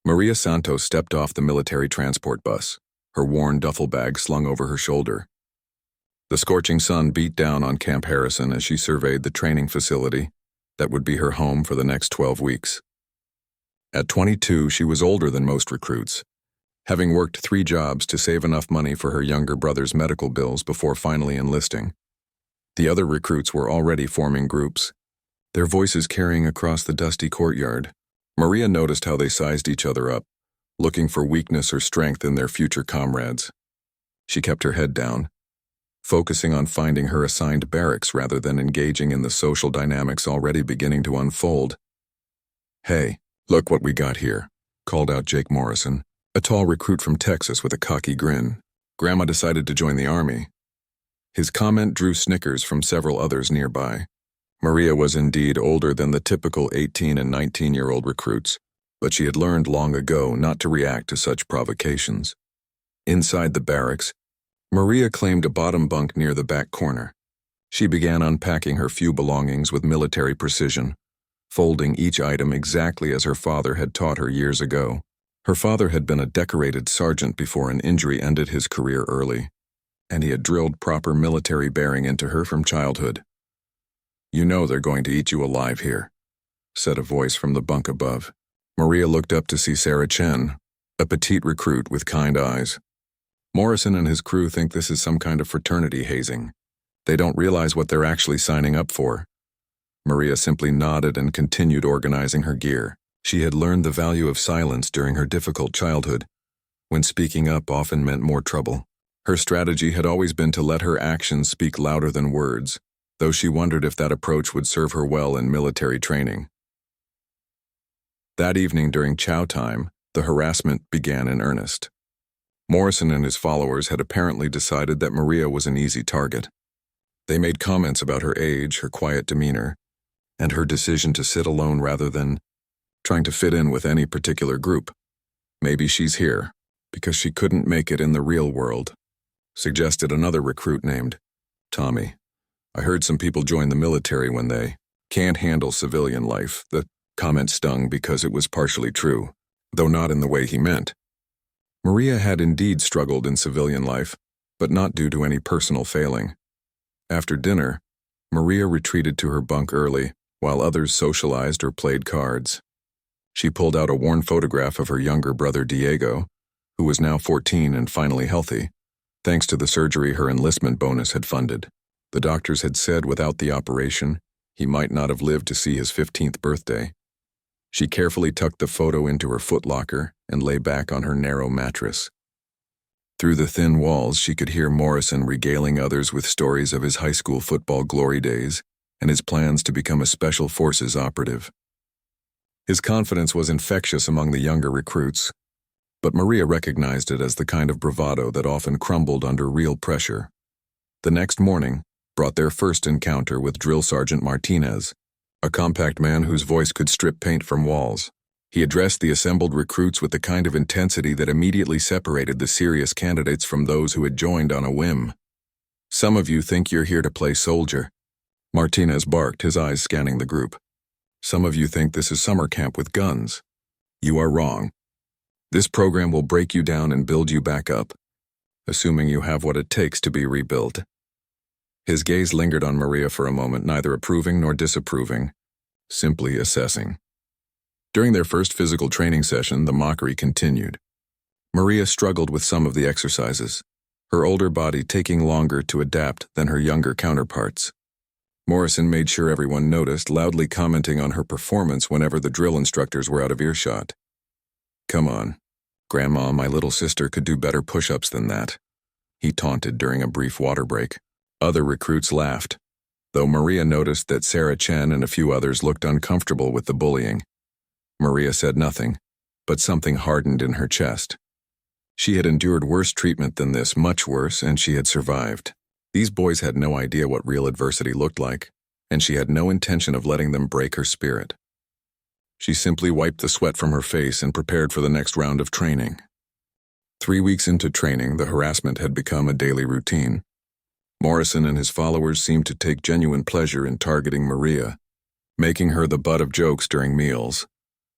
Maria Santos stepped off the military transport bus, her worn duffel bag slung over her shoulder. The scorching sun beat down on Camp Harrison as she surveyed the training facility that would be her home for the next 12 weeks. At 22, she was older than most recruits, having worked 3 jobs to save enough money for her younger brother's medical bills before finally enlisting. The other recruits were already forming groups, their voices carrying across the dusty courtyard. Maria noticed how they sized each other up, looking for weakness or strength in their future comrades. She kept her head down, focusing on finding her assigned barracks rather than engaging in the social dynamics already beginning to unfold. "Hey, look what we got here," called out Jake Morrison, a tall recruit from Texas with a cocky grin. "Grandma decided to join the Army." His comment drew snickers from several others nearby. Maria was indeed older than the typical 18 and 19-year-old recruits, but she had learned long ago not to react to such provocations. Inside the barracks, Maria claimed a bottom bunk near the back corner. She began unpacking her few belongings with military precision, folding each item exactly as her father had taught her years ago. Her father had been a decorated sergeant before an injury ended his career early, and he had drilled proper military bearing into her from childhood. "You know they're going to eat you alive here," said a voice from the bunk above. Maria looked up to see Sarah Chen, a petite recruit with kind eyes. "Morrison and his crew think this is some kind of fraternity hazing. They don't realize what they're actually signing up for." Maria simply nodded and continued organizing her gear. She had learned the value of silence during her difficult childhood, when speaking up often meant more trouble. Her strategy had always been to let her actions speak louder than words, though she wondered if that approach would serve her well in military training. That evening during chow time, the harassment began in earnest. Morrison and his followers had apparently decided that Maria was an easy target. They made comments about her age, her quiet demeanor, and her decision to sit alone rather than trying to fit in with any particular group. "Maybe she's here because she couldn't make it in the real world," suggested another recruit named Tommy. "I heard some people join the military when they can't handle civilian life." The comment stung because it was partially true, though not in the way he meant. Maria had indeed struggled in civilian life, but not due to any personal failing. After dinner, Maria retreated to her bunk early, while others socialized or played cards. She pulled out a worn photograph of her younger brother Diego, who was now 14 and finally healthy, thanks to the surgery her enlistment bonus had funded. The doctors had said without the operation, he might not have lived to see his 15th birthday. She carefully tucked the photo into her footlocker and lay back on her narrow mattress. Through the thin walls, she could hear Morrison regaling others with stories of his high school football glory days and his plans to become a special forces operative. His confidence was infectious among the younger recruits, but Maria recognized it as the kind of bravado that often crumbled under real pressure. The next morning brought their first encounter with Drill Sergeant Martinez, a compact man whose voice could strip paint from walls. He addressed the assembled recruits with the kind of intensity that immediately separated the serious candidates from those who had joined on a whim. "Some of you think you're here to play soldier," Martinez barked, his eyes scanning the group. "Some of you think this is summer camp with guns. You are wrong. This program will break you down and build you back up, assuming you have what it takes to be rebuilt." His gaze lingered on Maria for a moment, neither approving nor disapproving, simply assessing. During their first physical training session, the mockery continued. Maria struggled with some of the exercises, her older body taking longer to adapt than her younger counterparts. Morrison made sure everyone noticed, loudly commenting on her performance whenever the drill instructors were out of earshot. "Come on, Grandma, my little sister could do better push-ups than that," he taunted during a brief water break. Other recruits laughed, though Maria noticed that Sarah Chen and a few others looked uncomfortable with the bullying. Maria said nothing, but something hardened in her chest. She had endured worse treatment than this, much worse, and she had survived. These boys had no idea what real adversity looked like, and she had no intention of letting them break her spirit. She simply wiped the sweat from her face and prepared for the next round of training. 3 weeks into training, the harassment had become a daily routine. Morrison and his followers seemed to take genuine pleasure in targeting Maria, making her the butt of jokes during meals,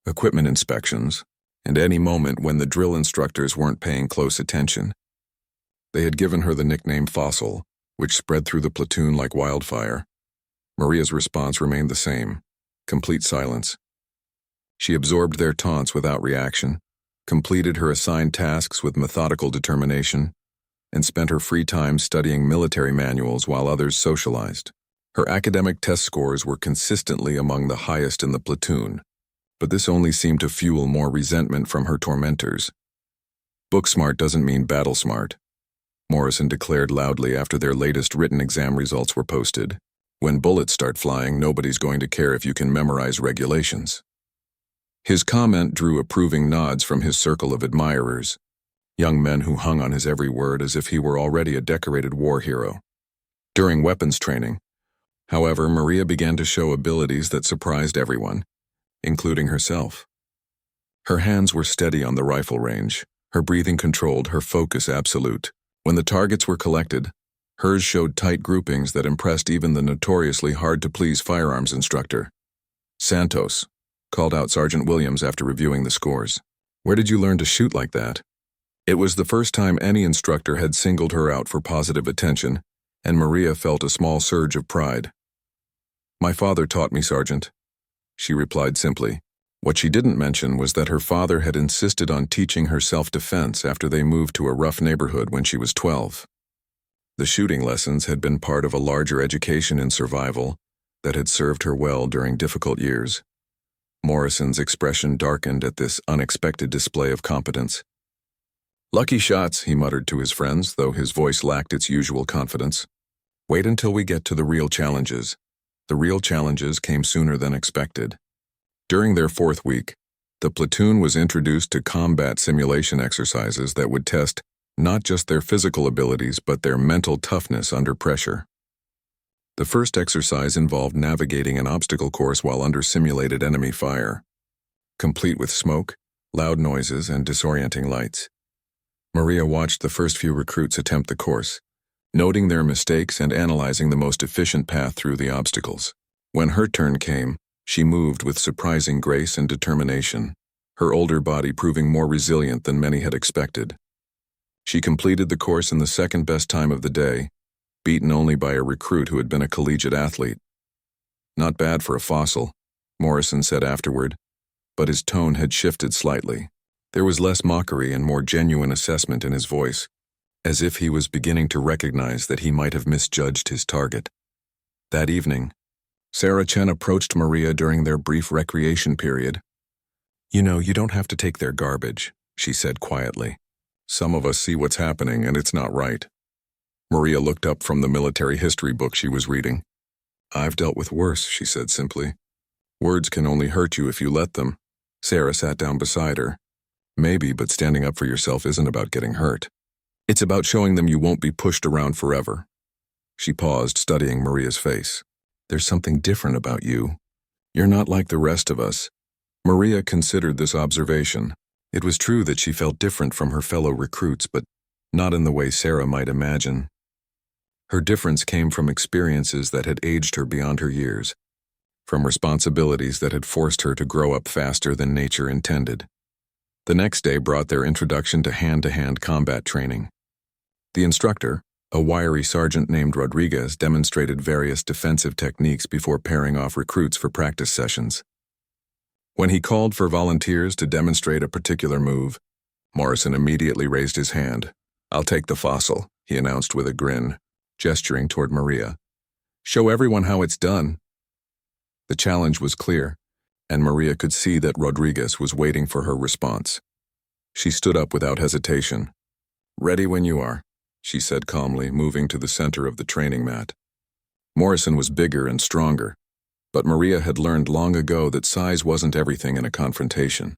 equipment inspections, and any moment when the drill instructors weren't paying close attention. They had given her the nickname Fossil, which spread through the platoon like wildfire. Maria's response remained the same: complete silence. She absorbed their taunts without reaction, completed her assigned tasks with methodical determination, and spent her free time studying military manuals while others socialized. Her academic test scores were consistently among the highest in the platoon, but this only seemed to fuel more resentment from her tormentors. Book smart doesn't mean battle smart, Morrison declared loudly after their latest written exam results were posted. When bullets start flying, nobody's going to care if you can memorize regulations. His comment drew approving nods from his circle of admirers, young men who hung on his every word as if he were already a decorated war hero. During weapons training, however, Maria began to show abilities that surprised everyone, including herself. Her hands were steady on the rifle range, her breathing controlled, her focus absolute. When the targets were collected, hers showed tight groupings that impressed even the notoriously hard-to-please firearms instructor. "Santos," called out Sergeant Williams after reviewing the scores. "Where did you learn to shoot like that?" It was the first time any instructor had singled her out for positive attention, and Maria felt a small surge of pride. "My father taught me, Sergeant," she replied simply. What she didn't mention was that her father had insisted on teaching her self-defense after they moved to a rough neighborhood when she was 12. The shooting lessons had been part of a larger education in survival that had served her well during difficult years. Morrison's expression darkened at this unexpected display of competence. "Lucky shots," he muttered to his friends, though his voice lacked its usual confidence. "Wait until we get to the real challenges." The real challenges came sooner than expected. During their 4th week, the platoon was introduced to combat simulation exercises that would test not just their physical abilities but their mental toughness under pressure. The first exercise involved navigating an obstacle course while under simulated enemy fire, complete with smoke, loud noises, and disorienting lights. Maria watched the first few recruits attempt the course, noting their mistakes and analyzing the most efficient path through the obstacles. When her turn came, she moved with surprising grace and determination, her older body proving more resilient than many had expected. She completed the course in the second-best time of the day, beaten only by a recruit who had been a collegiate athlete. "Not bad for a fossil," Morrison said afterward, but his tone had shifted slightly. There was less mockery and more genuine assessment in his voice, as if he was beginning to recognize that he might have misjudged his target. That evening, Sarah Chen approached Maria during their brief recreation period. "You know, you don't have to take their garbage," she said quietly. "Some of us see what's happening and it's not right." Maria looked up from the military history book she was reading. "I've dealt with worse," she said simply. "Words can only hurt you if you let them." Sarah sat down beside her. "Maybe, but standing up for yourself isn't about getting hurt. It's about showing them you won't be pushed around forever." She paused, studying Maria's face. "There's something different about you. You're not like the rest of us." Maria considered this observation. It was true that she felt different from her fellow recruits, but not in the way Sarah might imagine. Her difference came from experiences that had aged her beyond her years, from responsibilities that had forced her to grow up faster than nature intended. The next day brought their introduction to hand-to-hand combat training. The instructor, a wiry sergeant named Rodriguez, demonstrated various defensive techniques before pairing off recruits for practice sessions. When he called for volunteers to demonstrate a particular move, Morrison immediately raised his hand. "I'll take the fossil," he announced with a grin, gesturing toward Maria. "Show everyone how it's done." The challenge was clear, and Maria could see that Rodriguez was waiting for her response. She stood up without hesitation. "Ready when you are," she said calmly, moving to the center of the training mat. Morrison was bigger and stronger, but Maria had learned long ago that size wasn't everything in a confrontation.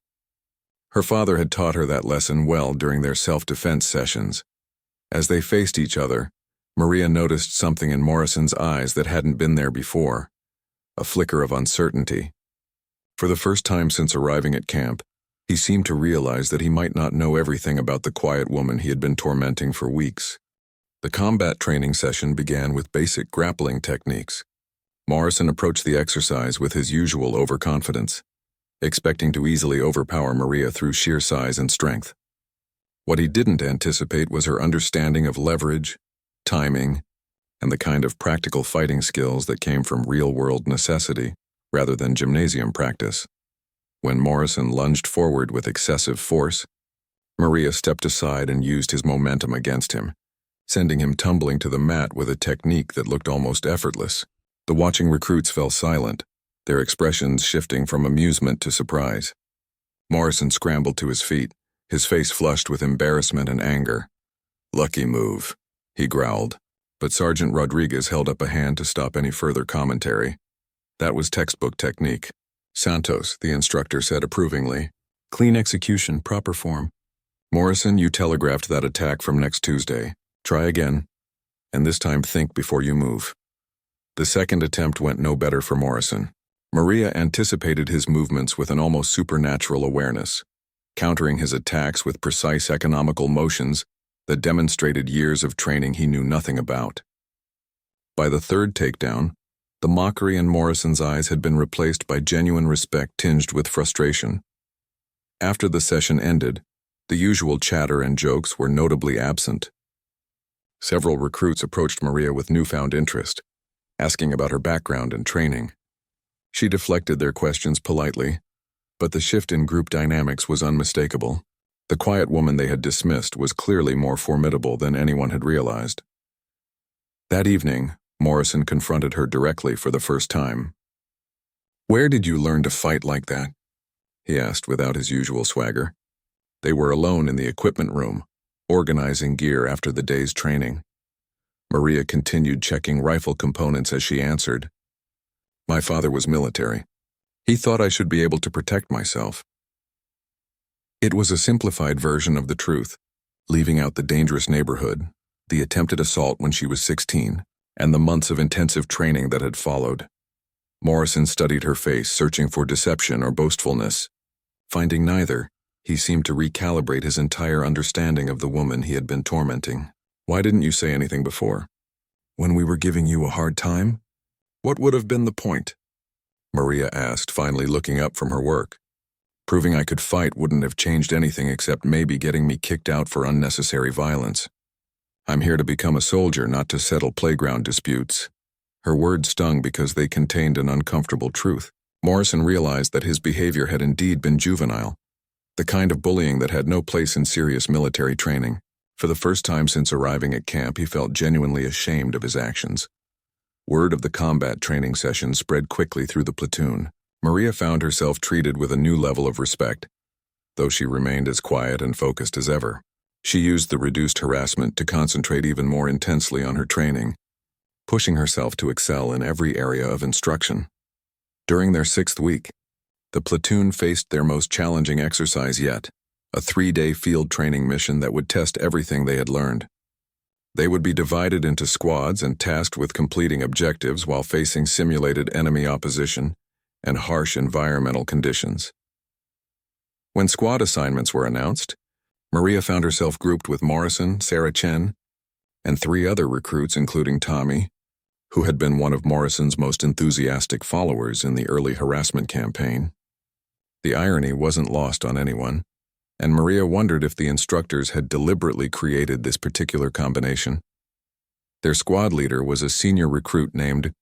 Her father had taught her that lesson well during their self-defense sessions. As they faced each other, Maria noticed something in Morrison's eyes that hadn't been there before, a flicker of uncertainty. For the first time since arriving at camp, he seemed to realize that he might not know everything about the quiet woman he had been tormenting for weeks. The combat training session began with basic grappling techniques. Morrison approached the exercise with his usual overconfidence. expecting to easily overpower Maria through sheer size and strength. What he didn't anticipate was her understanding of leverage, timing, and the kind of practical fighting skills that came from real-world necessity rather than gymnasium practice. When Morrison lunged forward with excessive force, Maria stepped aside and used his momentum against him, sending him tumbling to the mat with a technique that looked almost effortless. The watching recruits fell silent, their expressions shifting from amusement to surprise. Morrison scrambled to his feet, his face flushed with embarrassment and anger. "Lucky move," he growled, but Sergeant Rodriguez held up a hand to stop any further commentary. "That was textbook technique." "Santos," the instructor said approvingly. "Clean execution, proper form." "Morrison, you telegraphed that attack from next Tuesday. Try again, and this time think before you move." The second attempt went no better for Morrison. Maria anticipated his movements with an almost supernatural awareness, countering his attacks with precise economical motions that demonstrated years of training he knew nothing about. By the third takedown, the mockery in Morrison's eyes had been replaced by genuine respect tinged with frustration. After the session ended, the usual chatter and jokes were notably absent. Several recruits approached Maria with newfound interest, asking about her background and training. She deflected their questions politely, but the shift in group dynamics was unmistakable. The quiet woman they had dismissed was clearly more formidable than anyone had realized. That evening, Morrison confronted her directly for the first time. "Where did you learn to fight like that?" he asked without his usual swagger. They were alone in the equipment room, organizing gear after the day's training. Maria continued checking rifle components as she answered. "My father was military. He thought I should be able to protect myself." It was a simplified version of the truth, leaving out the dangerous neighborhood, the attempted assault when she was 16, and the months of intensive training that had followed. Morrison studied her face, searching for deception or boastfulness. Finding neither, he seemed to recalibrate his entire understanding of the woman he had been tormenting. "Why didn't you say anything before? When we were giving you a hard time? What would have been the point?" Maria asked, finally looking up from her work. "Proving I could fight wouldn't have changed anything except maybe getting me kicked out for unnecessary violence. I'm here to become a soldier, not to settle playground disputes." Her words stung because they contained an uncomfortable truth. Morrison realized that his behavior had indeed been juvenile, the kind of bullying that had no place in serious military training. For the first time since arriving at camp, he felt genuinely ashamed of his actions. Word of the combat training session spread quickly through the platoon. Maria found herself treated with a new level of respect, though she remained as quiet and focused as ever. She used the reduced harassment to concentrate even more intensely on her training, pushing herself to excel in every area of instruction. During their 6th week, the platoon faced their most challenging exercise yet, a 3-day field training mission that would test everything they had learned. They would be divided into squads and tasked with completing objectives while facing simulated enemy opposition and harsh environmental conditions. When squad assignments were announced, Maria found herself grouped with Morrison, Sarah Chen, and 3 other recruits, including Tommy, who had been one of Morrison's most enthusiastic followers in the early harassment campaign. The irony wasn't lost on anyone, and Maria wondered if the instructors had deliberately created this particular combination. Their squad leader was a senior recruit named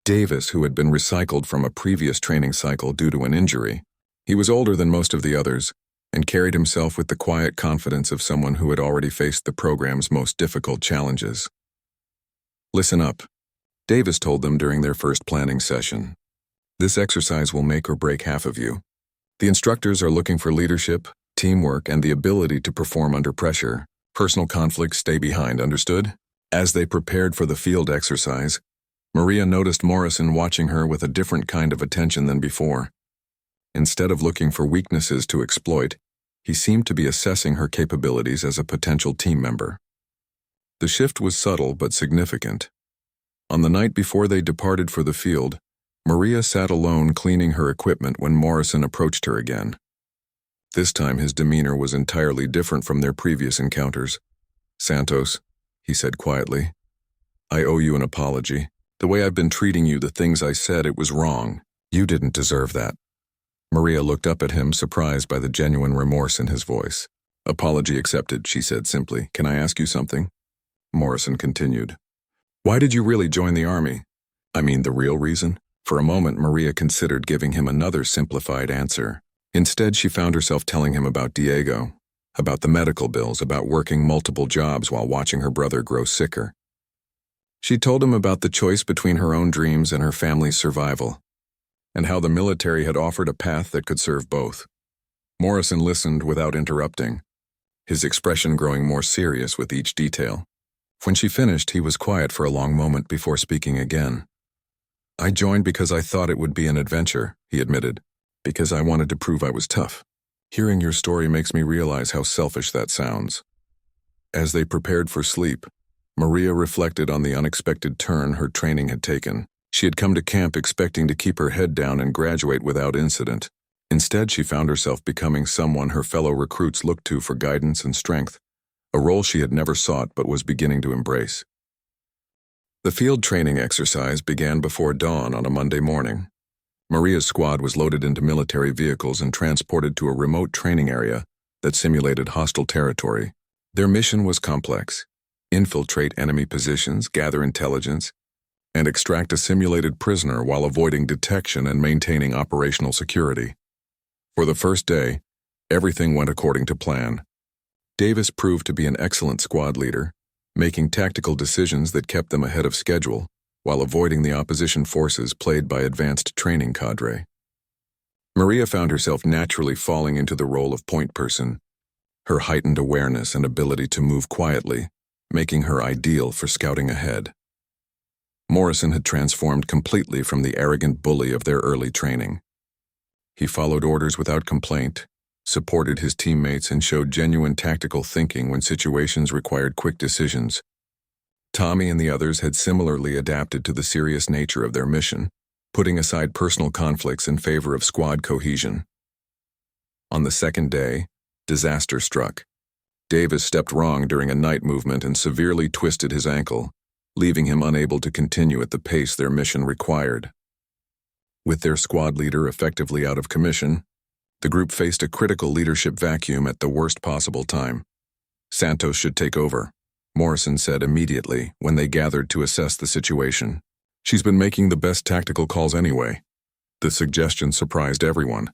Davis, who had been recycled from a previous training cycle due to an injury. He was older than most of the others and carried himself with the quiet confidence of someone who had already faced the program's most difficult challenges. "Listen up," Davis told them during their first planning session. "This exercise will make or break half of you. The instructors are looking for leadership, teamwork, and the ability to perform under pressure. Personal conflicts stay behind, understood?" As they prepared for the field exercise, Maria noticed Morrison watching her with a different kind of attention than before. Instead of looking for weaknesses to exploit, he seemed to be assessing her capabilities as a potential team member. The shift was subtle but significant. On the night before they departed for the field, Maria sat alone cleaning her equipment when Morrison approached her again. This time his demeanor was entirely different from their previous encounters. "Santos," he said quietly, "I owe you an apology. The way I've been treating you, the things I said, it was wrong. You didn't deserve that." Maria looked up at him, surprised by the genuine remorse in his voice. "Apology accepted," she said simply. "Can I ask you something?" Morrison continued. "Why did you really join the army? I mean, the real reason?" For a moment, Maria considered giving him another simplified answer. Instead, she found herself telling him about Diego, about the medical bills, about working multiple jobs while watching her brother grow sicker. She told him about the choice between her own dreams and her family's survival, and how the military had offered a path that could serve both. Morrison listened without interrupting, his expression growing more serious with each detail. When she finished, he was quiet for a long moment before speaking again. "I joined because I thought it would be an adventure," he admitted, "because I wanted to prove I was tough. Hearing your story makes me realize how selfish that sounds." As they prepared for sleep, Maria reflected on the unexpected turn her training had taken. She had come to camp expecting to keep her head down and graduate without incident. Instead, she found herself becoming someone her fellow recruits looked to for guidance and strength, a role she had never sought but was beginning to embrace. The field training exercise began before dawn on a Monday morning. Maria's squad was loaded into military vehicles and transported to a remote training area that simulated hostile territory. Their mission was complex: infiltrate enemy positions, gather intelligence, and extract a simulated prisoner while avoiding detection and maintaining operational security. For the first day, everything went according to plan. Davis proved to be an excellent squad leader, making tactical decisions that kept them ahead of schedule, while avoiding the opposition forces played by advanced training cadre. Maria found herself naturally falling into the role of point person, her heightened awareness and ability to move quietly, making her ideal for scouting ahead. Morrison had transformed completely from the arrogant bully of their early training. He followed orders without complaint, supported his teammates, and showed genuine tactical thinking when situations required quick decisions. Tommy and the others had similarly adapted to the serious nature of their mission, putting aside personal conflicts in favor of squad cohesion. On the second day, disaster struck. Davis stepped wrong during a night movement and severely twisted his ankle, leaving him unable to continue at the pace their mission required. With their squad leader effectively out of commission, the group faced a critical leadership vacuum at the worst possible time. "Santos should take over," Morrison said immediately when they gathered to assess the situation. "She's been making the best tactical calls anyway." The suggestion surprised everyone,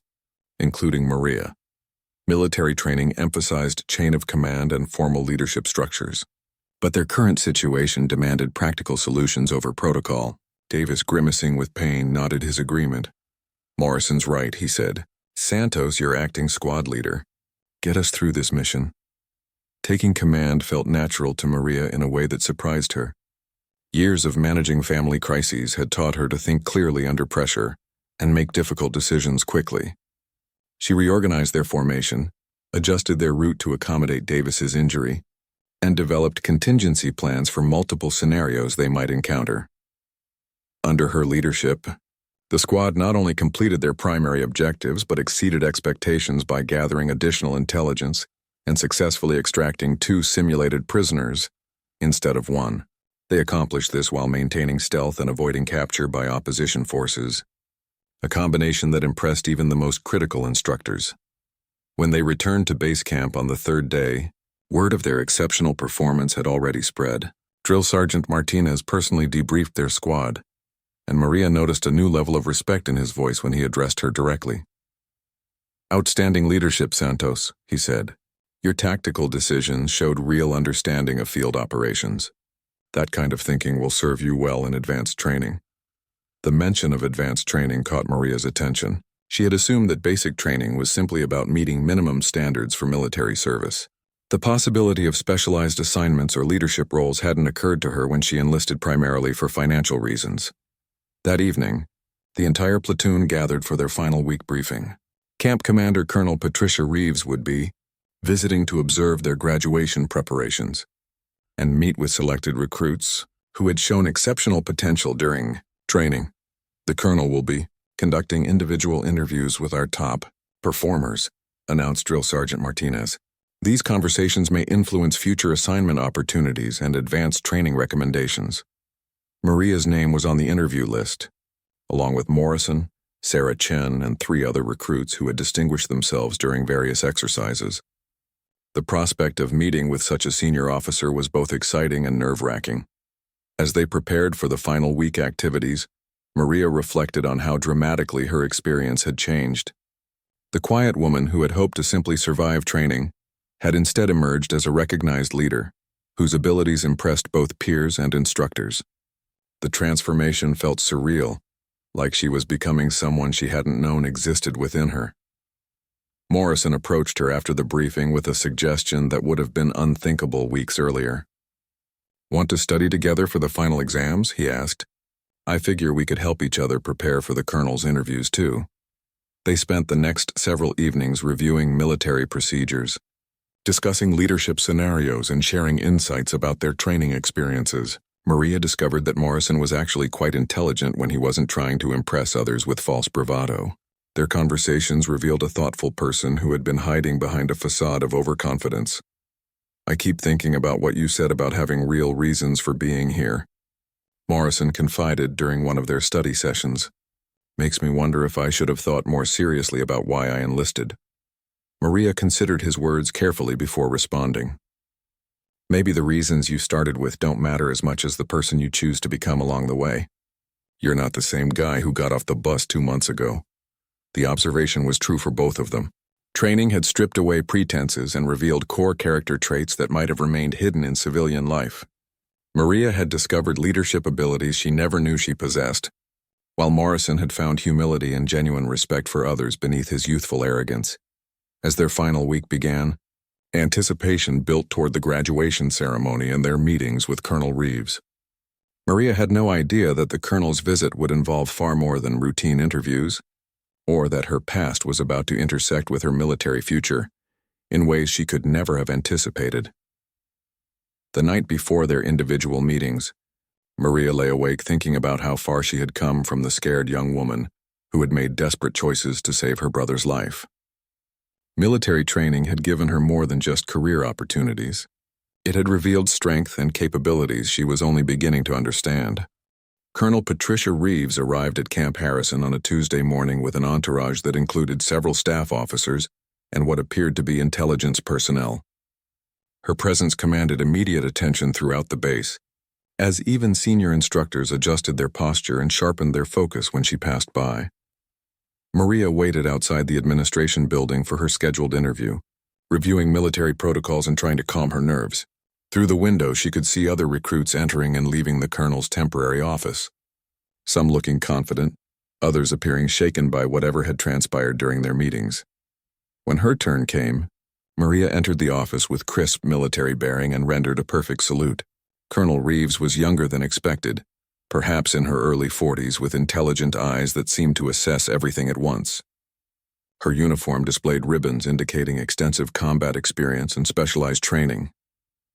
including Maria. Military training emphasized chain of command and formal leadership structures, but their current situation demanded practical solutions over protocol. Davis, grimacing with pain, nodded his agreement. "Morrison's right," he said. "Santos, your acting squad leader. Get us through this mission." Taking command felt natural to Maria in a way that surprised her. Years of managing family crises had taught her to think clearly under pressure and make difficult decisions quickly. She reorganized their formation, adjusted their route to accommodate Davis's injury, and developed contingency plans for multiple scenarios they might encounter. Under her leadership, the squad not only completed their primary objectives but exceeded expectations by gathering additional intelligence and successfully extracting 2 simulated prisoners instead of 1. They accomplished this while maintaining stealth and avoiding capture by opposition forces, a combination that impressed even the most critical instructors. When they returned to base camp on the third day, word of their exceptional performance had already spread. Drill Sergeant Martinez personally debriefed their squad, and Maria noticed a new level of respect in his voice when he addressed her directly. "Outstanding leadership, Santos," he said. "Your tactical decisions showed real understanding of field operations. That kind of thinking will serve you well in advanced training." The mention of advanced training caught Maria's attention. She had assumed that basic training was simply about meeting minimum standards for military service. The possibility of specialized assignments or leadership roles hadn't occurred to her when she enlisted primarily for financial reasons. That evening, the entire platoon gathered for their final week briefing. Camp Commander Colonel Patricia Reeves would be visiting to observe their graduation preparations and meet with selected recruits who had shown exceptional potential during training. The colonel will be conducting individual interviews with our top performers, announced Drill Sergeant Martinez. These conversations may influence future assignment opportunities and advanced training recommendations. Maria's name was on the interview list, along with Morrison Sarah Chen, and 3 other recruits who had distinguished themselves during various exercises. The prospect of meeting with such a senior officer was both exciting and nerve-wracking. As they prepared for the final week activities, Maria reflected on how dramatically her experience had changed. The quiet woman who had hoped to simply survive training had instead emerged as a recognized leader, whose abilities impressed both peers and instructors. The transformation felt surreal, like she was becoming someone she hadn't known existed within her. Morrison approached her after the briefing with a suggestion that would have been unthinkable weeks earlier. "Want to study together for the final exams?" he asked. "I figure we could help each other prepare for the colonel's interviews too." They spent the next several evenings reviewing military procedures, discussing leadership scenarios, and sharing insights about their training experiences. Maria discovered that Morrison was actually quite intelligent when he wasn't trying to impress others with false bravado. Their conversations revealed a thoughtful person who had been hiding behind a facade of overconfidence. "I keep thinking about what you said about having real reasons for being here," Morrison confided during one of their study sessions. "Makes me wonder if I should have thought more seriously about why I enlisted." Maria considered his words carefully before responding. "Maybe the reasons you started with don't matter as much as the person you choose to become along the way. You're not the same guy who got off the bus 2 months ago." The observation was true for both of them. Training had stripped away pretenses and revealed core character traits that might have remained hidden in civilian life. Maria had discovered leadership abilities she never knew she possessed, while Morrison had found humility and genuine respect for others beneath his youthful arrogance. As their final week began, anticipation built toward the graduation ceremony and their meetings with Colonel Reeves. Maria had no idea that the colonel's visit would involve far more than routine interviews, or that her past was about to intersect with her military future in ways she could never have anticipated. The night before their individual meetings, Maria lay awake thinking about how far she had come from the scared young woman who had made desperate choices to save her brother's life. Military training had given her more than just career opportunities. It had revealed strength and capabilities she was only beginning to understand. Colonel Patricia Reeves arrived at Camp Harrison on a Tuesday morning with an entourage that included several staff officers and what appeared to be intelligence personnel. Her presence commanded immediate attention throughout the base, as even senior instructors adjusted their posture and sharpened their focus when she passed by. Maria waited outside the administration building for her scheduled interview, reviewing military protocols and trying to calm her nerves. Through the window, she could see other recruits entering and leaving the colonel's temporary office, some looking confident, others appearing shaken by whatever had transpired during their meetings. When her turn came, Maria entered the office with crisp military bearing and rendered a perfect salute. Colonel Reeves was younger than expected, perhaps in her early 40s, with intelligent eyes that seemed to assess everything at once. Her uniform displayed ribbons indicating extensive combat experience and specialized training.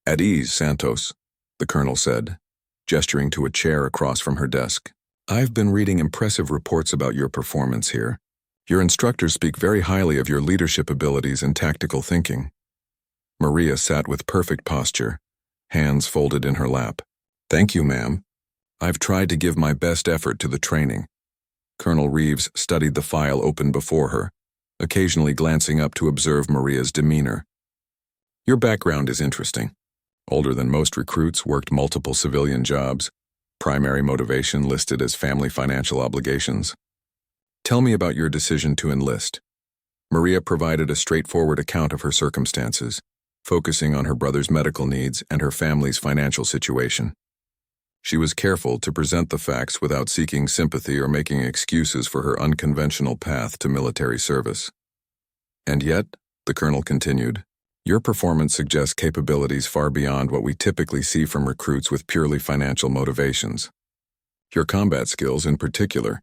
"At ease, Santos," the colonel said, gesturing to a chair across from her desk. "I've been reading impressive reports about your performance here. Your instructors speak very highly of your leadership abilities and tactical thinking." Maria sat with perfect posture, hands folded in her lap. "Thank you, ma'am. I've tried to give my best effort to the training." Colonel Reeves studied the file open before her, occasionally glancing up to observe Maria's demeanor. "Your background is interesting. Older than most recruits, worked multiple civilian jobs, primary motivation listed as family financial obligations. Tell me about your decision to enlist." Maria provided a straightforward account of her circumstances, focusing on her brother's medical needs and her family's financial situation. She was careful to present the facts without seeking sympathy or making excuses for her unconventional path to military service. "And yet," the colonel continued, "your performance suggests capabilities far beyond what we typically see from recruits with purely financial motivations. Your combat skills, in particular,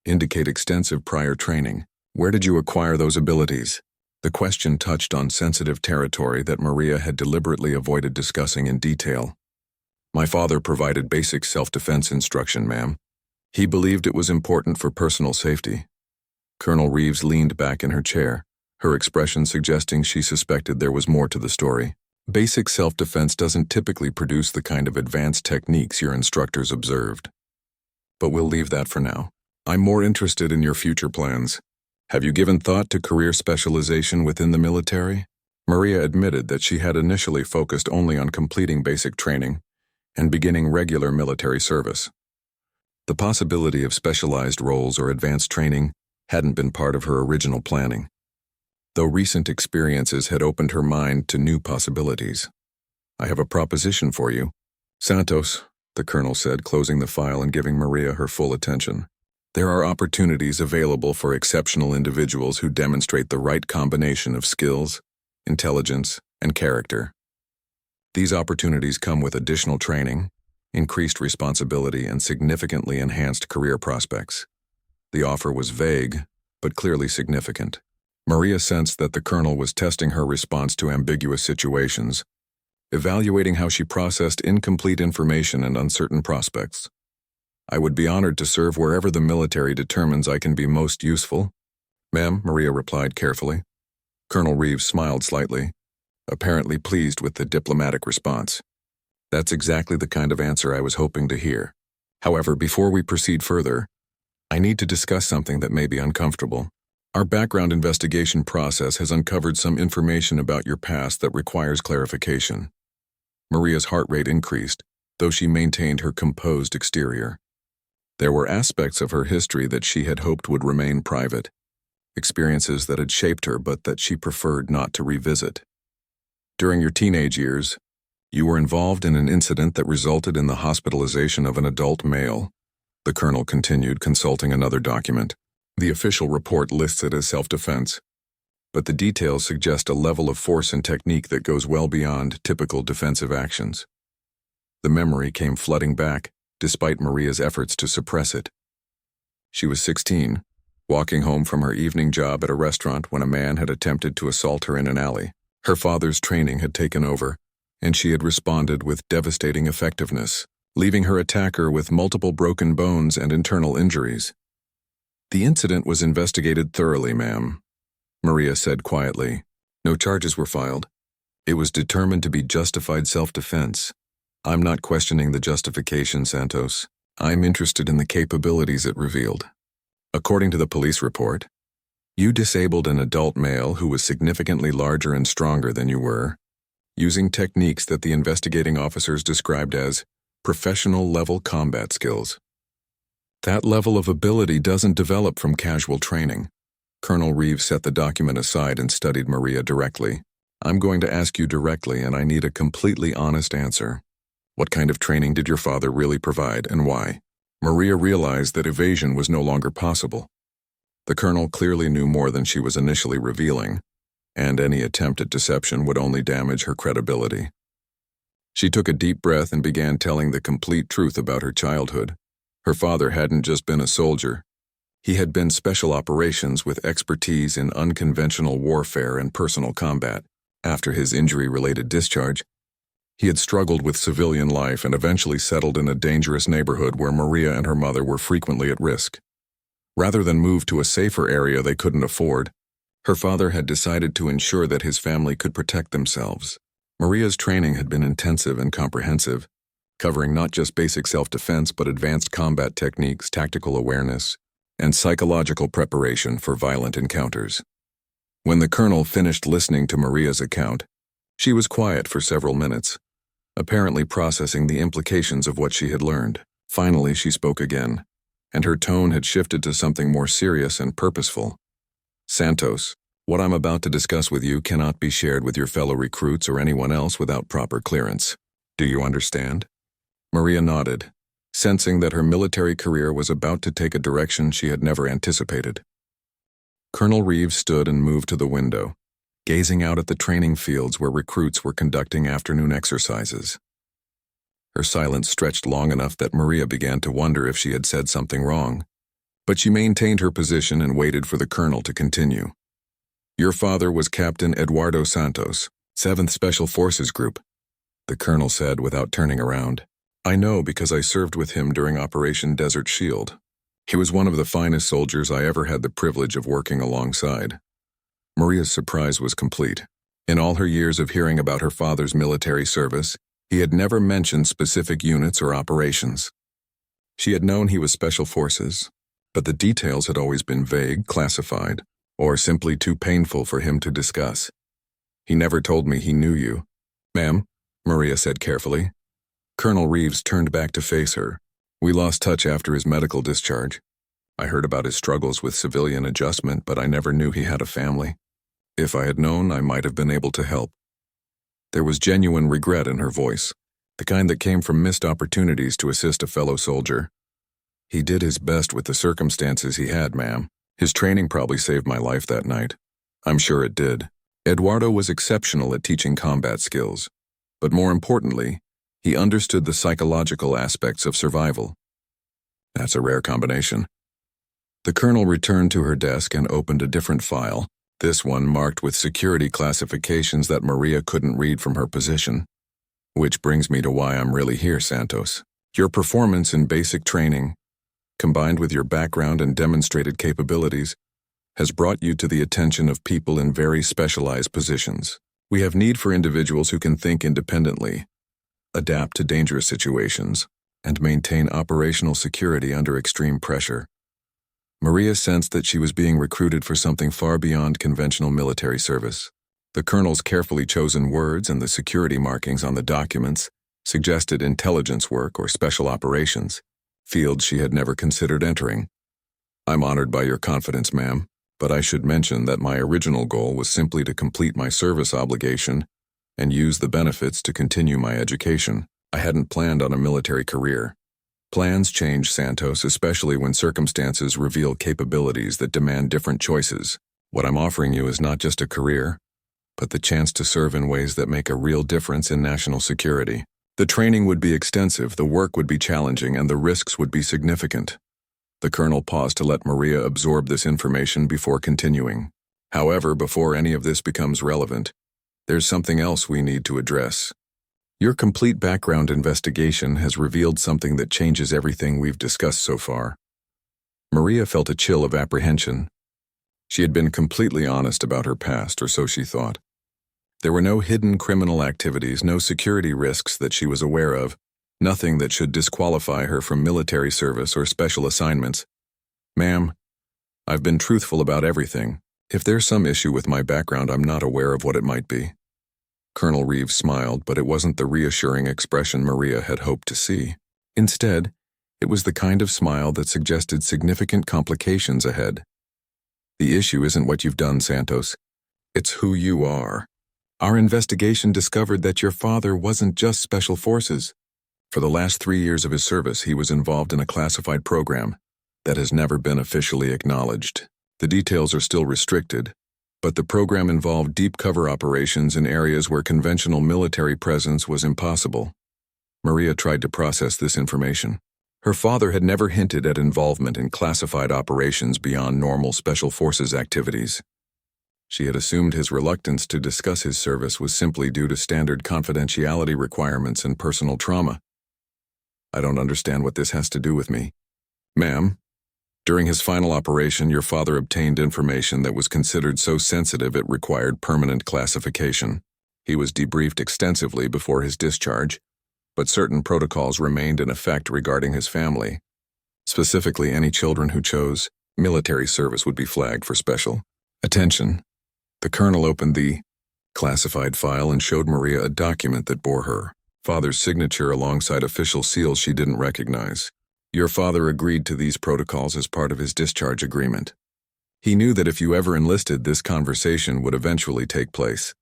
indicate extensive prior training. Where did you acquire those abilities?" The question touched on sensitive territory that Maria had deliberately avoided discussing in detail. "My father provided basic self-defense instruction, ma'am. He believed it was important for personal safety." Colonel Reeves leaned back in her chair, her expression suggesting she suspected there was more to the story. "Basic self-defense doesn't typically produce the kind of advanced techniques your instructors observed. But we'll leave that for now. I'm more interested in your future plans. Have you given thought to career specialization within the military? Maria admitted that she had initially focused only on completing basic training and beginning regular military service. The possibility of specialized roles or advanced training hadn't been part of her original planning, though recent experiences had opened her mind to new possibilities. I have a proposition for you. Santos, the colonel said, closing the file and giving Maria her full attention. There are opportunities available for exceptional individuals who demonstrate the right combination of skills, intelligence, and character. These opportunities come with additional training, increased responsibility, and significantly enhanced career prospects. The offer was vague, but clearly significant. Maria sensed that the colonel was testing her response to ambiguous situations, evaluating how she processed incomplete information and uncertain prospects. I would be honored to serve wherever the military determines I can be most useful. Ma'am, Maria replied carefully. Colonel Reeves smiled slightly, apparently pleased with the diplomatic response. That's exactly the kind of answer I was hoping to hear. However, before we proceed further, I need to discuss something that may be uncomfortable. Our background investigation process has uncovered some information about your past that requires clarification. Maria's heart rate increased, though she maintained her composed exterior. There were aspects of her history that she had hoped would remain private, experiences that had shaped her but that she preferred not to revisit. During your teenage years, you were involved in an incident that resulted in the hospitalization of an adult male. The colonel continued, consulting another document. The official report lists it as self-defense, but the details suggest a level of force and technique that goes well beyond typical defensive actions. The memory came flooding back, despite Maria's efforts to suppress it. She was 16, walking home from her evening job at a restaurant when a man had attempted to assault her in an alley. Her father's training had taken over, and she had responded with devastating effectiveness, leaving her attacker with multiple broken bones and internal injuries. The incident was investigated thoroughly, ma'am, Maria said quietly. No charges were filed. It was determined to be justified self-defense. I'm not questioning the justification, Santos. I'm interested in the capabilities it revealed. According to the police report, you disabled an adult male who was significantly larger and stronger than you were, using techniques that the investigating officers described as professional-level combat skills. That level of ability doesn't develop from casual training. Colonel Reeves set the document aside and studied Maria directly. I'm going to ask you directly, and I need a completely honest answer. What kind of training did your father really provide, and why? Maria realized that evasion was no longer possible. The colonel clearly knew more than she was initially revealing, and any attempt at deception would only damage her credibility. She took a deep breath and began telling the complete truth about her childhood. Her father hadn't just been a soldier. He had been special operations with expertise in unconventional warfare and personal combat. After his injury-related discharge, he had struggled with civilian life and eventually settled in a dangerous neighborhood where Maria and her mother were frequently at risk. Rather than move to a safer area they couldn't afford, her father had decided to ensure that his family could protect themselves. Maria's training had been intensive and comprehensive, covering not just basic self-defense but advanced combat techniques, tactical awareness, and psychological preparation for violent encounters. When the colonel finished listening to Maria's account, she was quiet for several minutes, apparently processing the implications of what she had learned. Finally, she spoke again, and her tone had shifted to something more serious and purposeful. Santos, what I'm about to discuss with you cannot be shared with your fellow recruits or anyone else without proper clearance. Do you understand? Maria nodded, sensing that her military career was about to take a direction she had never anticipated. Colonel Reeves stood and moved to the window, gazing out at the training fields where recruits were conducting afternoon exercises. Her silence stretched long enough that Maria began to wonder if she had said something wrong, but she maintained her position and waited for the colonel to continue. Your father was Captain Eduardo Santos, 7th Special Forces Group, the colonel said without turning around. I know because I served with him during Operation Desert Shield. He was one of the finest soldiers I ever had the privilege of working alongside. Maria's surprise was complete. In all her years of hearing about her father's military service, he had never mentioned specific units or operations. She had known he was Special Forces, but the details had always been vague, classified, or simply too painful for him to discuss. He never told me he knew you. Ma'am, Maria said carefully. Colonel Reeves turned back to face her. We lost touch after his medical discharge. I heard about his struggles with civilian adjustment, but I never knew he had a family. If I had known, I might have been able to help. There was genuine regret in her voice, the kind that came from missed opportunities to assist a fellow soldier. He did his best with the circumstances he had, ma'am. His training probably saved my life that night. I'm sure it did. Eduardo was exceptional at teaching combat skills, but more importantly, he understood the psychological aspects of survival. That's a rare combination. The colonel returned to her desk and opened a different file, this one marked with security classifications that Maria couldn't read from her position. Which brings me to why I'm really here, Santos. Your performance in basic training, combined with your background and demonstrated capabilities, has brought you to the attention of people in very specialized positions. We have need for individuals who can think independently, adapt to dangerous situations, and maintain operational security under extreme pressure. Maria sensed that she was being recruited for something far beyond conventional military service. The colonel's carefully chosen words and the security markings on the documents suggested intelligence work or special operations, fields she had never considered entering. I'm honored by your confidence, ma'am, but I should mention that my original goal was simply to complete my service obligation and use the benefits to continue my education. I hadn't planned on a military career. Plans change, Santos, especially when circumstances reveal capabilities that demand different choices. What I'm offering you is not just a career, but the chance to serve in ways that make a real difference in national security. The training would be extensive, the work would be challenging, and the risks would be significant. The colonel paused to let Maria absorb this information before continuing. However, before any of this becomes relevant, there's something else we need to address. Your complete background investigation has revealed something that changes everything we've discussed so far. Maria felt a chill of apprehension. She had been completely honest about her past, or so she thought. There were no hidden criminal activities, no security risks that she was aware of, nothing that should disqualify her from military service or special assignments. Ma'am, I've been truthful about everything. If there's some issue with my background, I'm not aware of what it might be. Colonel Reeves smiled, but it wasn't the reassuring expression Maria had hoped to see. Instead, it was the kind of smile that suggested significant complications ahead. The issue isn't what you've done, Santos. It's who you are. Our investigation discovered that your father wasn't just special forces. For the last 3 years of his service, he was involved in a classified program that has never been officially acknowledged. The details are still restricted, but the program involved deep cover operations in areas where conventional military presence was impossible. Maria tried to process this information. Her father had never hinted at involvement in classified operations beyond normal special forces activities. She had assumed his reluctance to discuss his service was simply due to standard confidentiality requirements and personal trauma. I don't understand what this has to do with me. Ma'am, during his final operation, your father obtained information that was considered so sensitive it required permanent classification. He was debriefed extensively before his discharge, but certain protocols remained in effect regarding his family. Specifically, any children who chose military service would be flagged for special attention. The colonel opened the classified file and showed Maria a document that bore her father's signature alongside official seals she didn't recognize. Your father agreed to these protocols as part of his discharge agreement. He knew that if you ever enlisted, this conversation would eventually take place.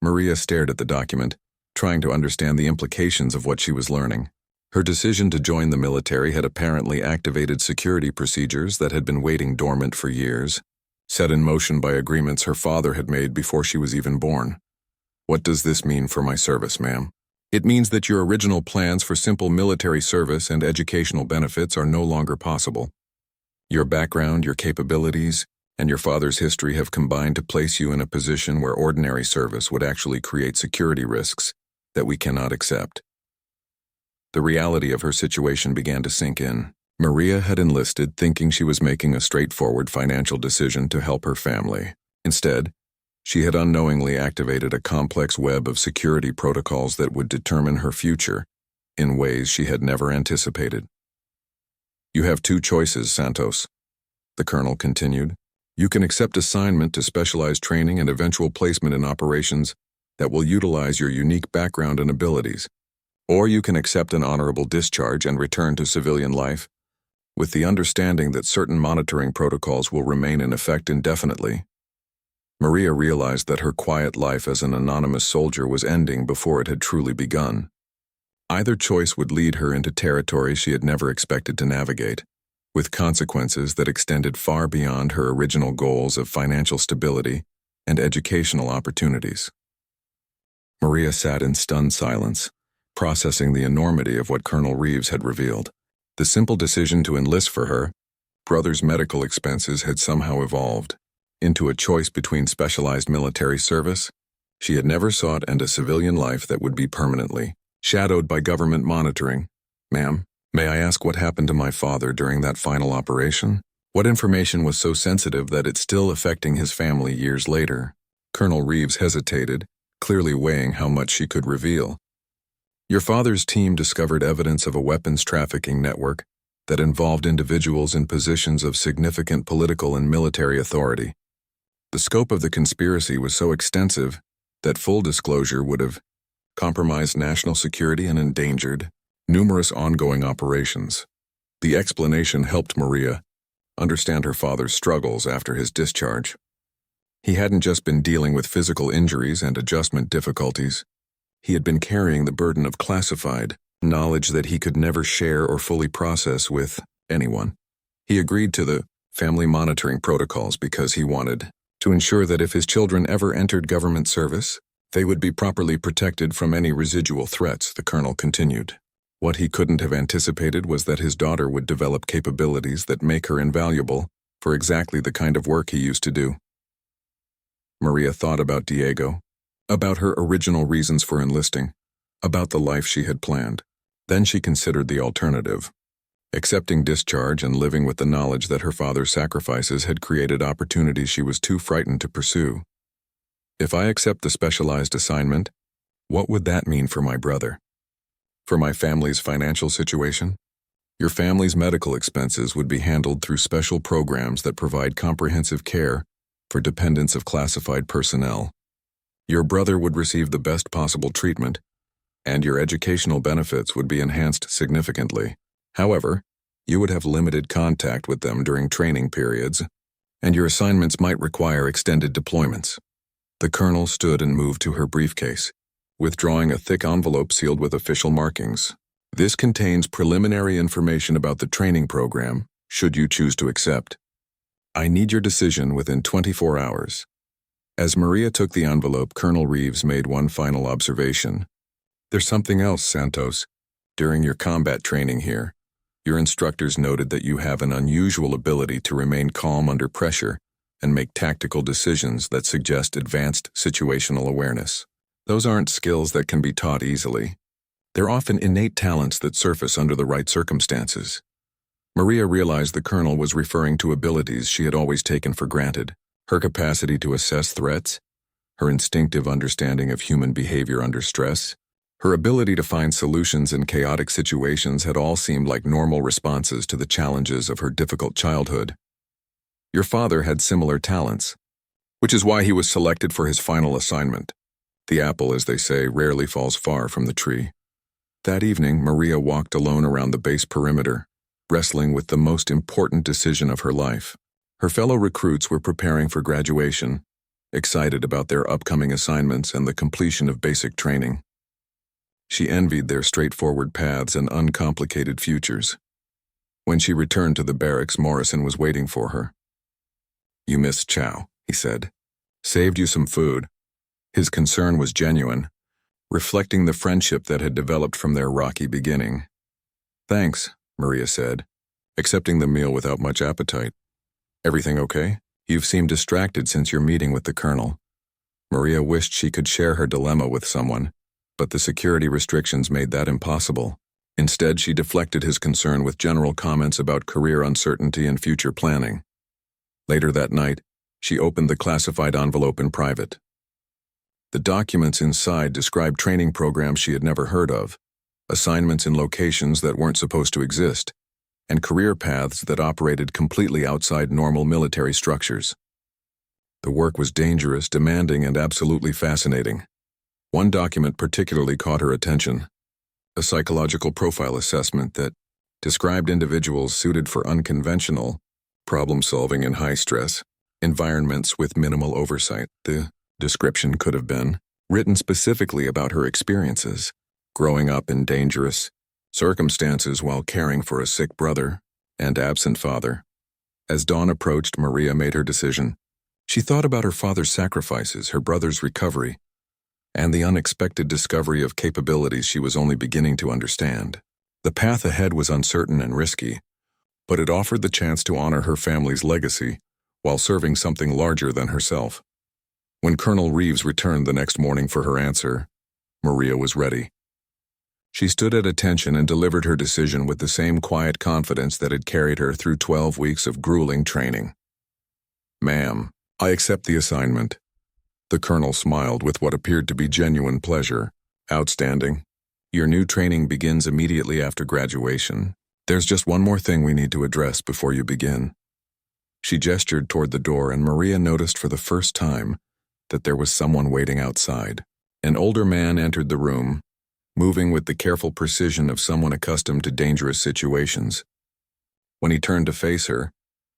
Maria stared at the document, trying to understand the implications of what she was learning. Her decision to join the military had apparently activated security procedures that had been waiting dormant for years, set in motion by agreements her father had made before she was even born. What does this mean for my service, ma'am? It means that your original plans for simple military service and educational benefits are no longer possible. Your background, your capabilities, and your father's history have combined to place you in a position where ordinary service would actually create security risks that we cannot accept. The reality of her situation began to sink in. Maria had enlisted thinking she was making a straightforward financial decision to help her family. Instead, she had unknowingly activated a complex web of security protocols that would determine her future in ways she had never anticipated. You have two choices, Santos, the colonel continued. You can accept assignment to specialized training and eventual placement in operations that will utilize your unique background and abilities. Or you can accept an honorable discharge and return to civilian life, with the understanding that certain monitoring protocols will remain in effect indefinitely. Maria realized that her quiet life as an anonymous soldier was ending before it had truly begun. Either choice would lead her into territory she had never expected to navigate, with consequences that extended far beyond her original goals of financial stability and educational opportunities. Maria sat in stunned silence, processing the enormity of what Colonel Reeves had revealed. The simple decision to enlist for her brother's medical expenses had somehow evolved into a choice between specialized military service she had never sought and a civilian life that would be permanently shadowed by government monitoring. Ma'am, may I ask what happened to my father during that final operation? What information was so sensitive that it's still affecting his family years later? Colonel Reeves hesitated, clearly weighing how much she could reveal. Your father's team discovered evidence of a weapons trafficking network that involved individuals in positions of significant political and military authority. The scope of the conspiracy was so extensive that full disclosure would have compromised national security and endangered numerous ongoing operations. The explanation helped Maria understand her father's struggles after his discharge. He hadn't just been dealing with physical injuries and adjustment difficulties. He had been carrying the burden of classified knowledge that he could never share or fully process with anyone. He agreed to the family monitoring protocols because he wanted to ensure that if his children ever entered government service, they would be properly protected from any residual threats, the colonel continued. What he couldn't have anticipated was that his daughter would develop capabilities that make her invaluable for exactly the kind of work he used to do. Maria thought about Diego, about her original reasons for enlisting, about the life she had planned. Then she considered the alternative. Accepting discharge and living with the knowledge that her father's sacrifices had created opportunities she was too frightened to pursue. If I accept the specialized assignment, what would that mean for my brother? For my family's financial situation? Your family's medical expenses would be handled through special programs that provide comprehensive care for dependents of classified personnel. Your brother would receive the best possible treatment, and your educational benefits would be enhanced significantly. However, you would have limited contact with them during training periods, and your assignments might require extended deployments. The colonel stood and moved to her briefcase, withdrawing a thick envelope sealed with official markings. This contains preliminary information about the training program, should you choose to accept. I need your decision within 24 hours. As Maria took the envelope, Colonel Reeves made one final observation. There's something else, Santos. During your combat training here, your instructors noted that you have an unusual ability to remain calm under pressure and make tactical decisions that suggest advanced situational awareness. Those aren't skills that can be taught easily. They're often innate talents that surface under the right circumstances. Maria realized the colonel was referring to abilities she had always taken for granted. Her capacity to assess threats, her instinctive understanding of human behavior under stress, her ability to find solutions in chaotic situations had all seemed like normal responses to the challenges of her difficult childhood. Your father had similar talents, which is why he was selected for his final assignment. The apple, as they say, rarely falls far from the tree. That evening, Maria walked alone around the base perimeter, wrestling with the most important decision of her life. Her fellow recruits were preparing for graduation, excited about their upcoming assignments and the completion of basic training. She envied their straightforward paths and uncomplicated futures. When she returned to the barracks, Morrison was waiting for her. "You missed chow," he said. "Saved you some food." His concern was genuine, reflecting the friendship that had developed from their rocky beginning. "Thanks," Maria said, accepting the meal without much appetite. "Everything okay? You've seemed distracted since your meeting with the colonel." Maria wished she could share her dilemma with someone, but the security restrictions made that impossible. Instead, she deflected his concern with general comments about career uncertainty and future planning. Later that night, she opened the classified envelope in private. The documents inside described training programs she had never heard of, assignments in locations that weren't supposed to exist, and career paths that operated completely outside normal military structures. The work was dangerous, demanding, and absolutely fascinating. One document particularly caught her attention: a psychological profile assessment that described individuals suited for unconventional, problem-solving in high-stress environments with minimal oversight. The description could have been written specifically about her experiences, growing up in dangerous circumstances while caring for a sick brother and absent father. As dawn approached, Maria made her decision. She thought about her father's sacrifices, her brother's recovery, and the unexpected discovery of capabilities she was only beginning to understand. The path ahead was uncertain and risky, but it offered the chance to honor her family's legacy while serving something larger than herself. When Colonel Reeves returned the next morning for her answer, Maria was ready. She stood at attention and delivered her decision with the same quiet confidence that had carried her through 12 weeks of grueling training. "Ma'am, I accept the assignment." The colonel smiled with what appeared to be genuine pleasure. "Outstanding. Your new training begins immediately after graduation. There's just one more thing we need to address before you begin." She gestured toward the door, and Maria noticed for the first time that there was someone waiting outside. An older man entered the room, moving with the careful precision of someone accustomed to dangerous situations. When he turned to face her,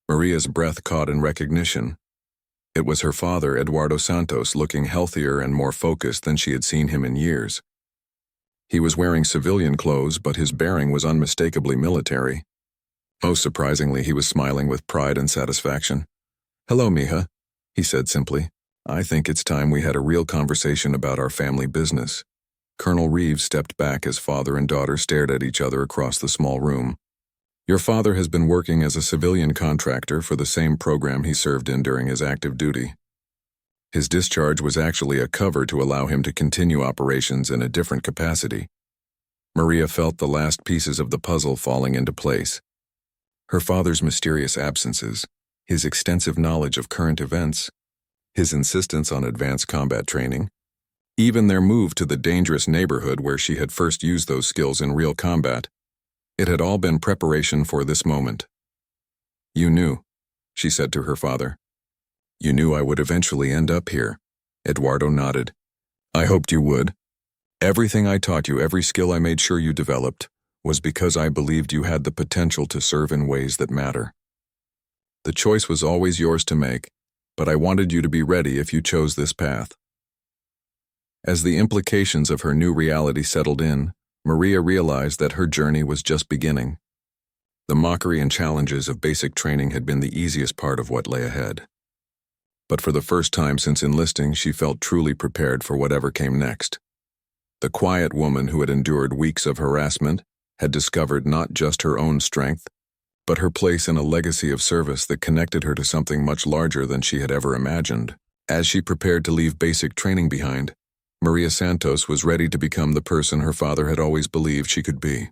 Maria's breath caught in recognition. It was her father, Eduardo Santos, looking healthier and more focused than she had seen him in years. He was wearing civilian clothes, but his bearing was unmistakably military. Most surprisingly, he was smiling with pride and satisfaction. "Hello, mija," he said simply. "I think it's time we had a real conversation about our family business." Colonel Reeves stepped back as father and daughter stared at each other across the small room. "Your father has been working as a civilian contractor for the same program he served in during his active duty. His discharge was actually a cover to allow him to continue operations in a different capacity." Maria felt the last pieces of the puzzle falling into place. Her father's mysterious absences, his extensive knowledge of current events, his insistence on advanced combat training, even their move to the dangerous neighborhood where she had first used those skills in real combat. It had all been preparation for this moment. "You knew," she said to her father. "You knew I would eventually end up here." Eduardo nodded. "I hoped you would. Everything I taught you, every skill I made sure you developed, was because I believed you had the potential to serve in ways that matter. The choice was always yours to make, but I wanted you to be ready if you chose this path." As the implications of her new reality settled in, Maria realized that her journey was just beginning. The mockery and challenges of basic training had been the easiest part of what lay ahead. But for the first time since enlisting, she felt truly prepared for whatever came next. The quiet woman who had endured weeks of harassment had discovered not just her own strength, but her place in a legacy of service that connected her to something much larger than she had ever imagined. As she prepared to leave basic training behind, Maria Santos was ready to become the person her father had always believed she could be.